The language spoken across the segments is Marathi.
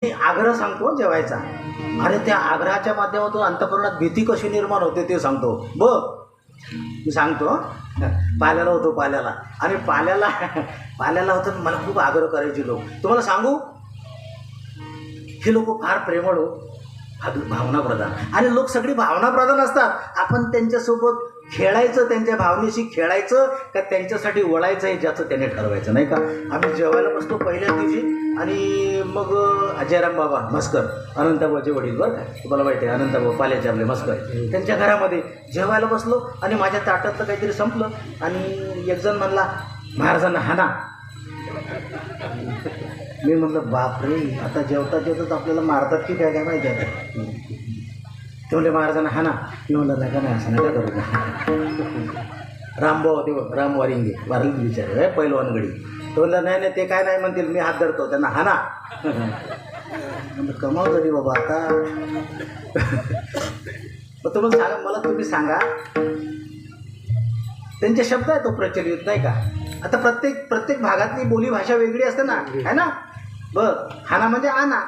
मी आग्रह सांगतो जेवायचा आणि त्या आग्रहाच्या माध्यमातून अंतःकरणात भीती कशी निर्माण होते ते सांगतो. मी सांगतो. पाल्याला होतो पाल्याला आणि पाल्याला होतं मला खूप आग्रह करायचे लोक. तुम्हाला सांगू हे लोक फार प्रेमळ हो, भावनाप्रधान. आणि लोक सगळी भावनाप्रधान असतात. आपण त्यांच्यासोबत खेळायचं, त्यांच्या भावनेशी खेळायचं का त्यांच्यासाठी वळायचं हे ज्याचं त्याने ठरवायचं, नाही का. आम्ही जेवायला बसतो पहिल्याच दिवशी आणि मग अजयराम बाबा मस्कर, अनंताबाचे वडील, बरं का, तुम्हाला माहिती आहे अनंताबा पाल्याचे आपले मस्कर, त्यांच्या घरामध्ये जेवायला बसलो आणि माझ्या ताटातलं काहीतरी संपलं आणि एक जण म्हणला महाराजांना हाना. मी म्हटलं बापरे, आता जेवता जेवतात आपल्याला मारतात की काय काय माहिती आहे. ते म्हणले महाराजांना हाना. मी म्हणलं नका नाही, असं नका करू. रामभाऊ ते राम वारिंगे वारली विचार पैलवानगडी. तो म्हणला नाही नाही ते काय नाही म्हणतील, मी हात धरतो त्यांना हाना. कमाल झाली बाबा. आता मग तुम्हाला सांगा, मला तुम्ही सांगा, त्यांचे शब्द आहे तो प्रचलित, नाही का. आता प्रत्येक भागातली बोली भाषा वेगळी असते ना, है ना. हाना म्हणजे आना.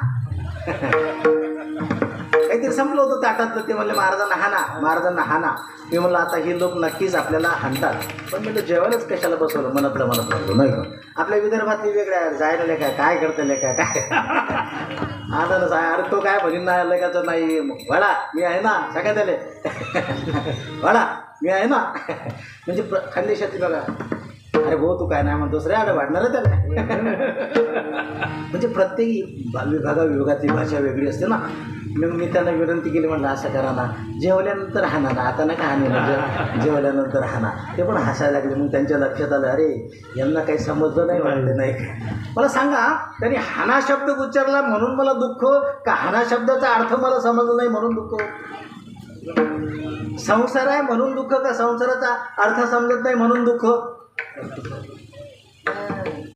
काहीतरी संपलं होतं ताटातलं, ते म्हणले महाराजांना हाना. मी म्हणलं आता हे लोक नक्कीच आपल्याला हाणतात, पण मी जेवायलाच कशाला बसवलं, मनात लागलो, नाही का. आपल्या विदर्भातली वेगळ्या जायला लेखा काय करतं लेखा काय आलं ना. अरे तो काय म्हणून नाही लेखाचं नाही, वडा मी आहे ना सगळ्यात आले. वडा मी आहे ना. म्हणजे खानदेशातली बघा, अरे भाऊ तू काय नाही म्हणतोस रे, अरे वाढणार आहे त्याला. म्हणजे प्रत्येक विभागातली भाषा वेगळी असते ना. मग मी त्यांना विनंती केली, म्हटलं असं करा ना, जेवल्यानंतर हाना ना, आता नका हानी म्हणजे जेवल्यानंतर हाना. ते पण हसायला लागले. मग त्यांच्या लक्षात आलं, अरे यांना काही समजलं नाही वाटलं, नाही. मला सांगा, त्यांनी हाना शब्द उच्चारला म्हणून मला दुःख, का हाना शब्दाचा अर्थ मला समजला नाही म्हणून दुःख. संसार आहे म्हणून दुःख, का संसाराचा अर्थ समजत नाही म्हणून दुःख.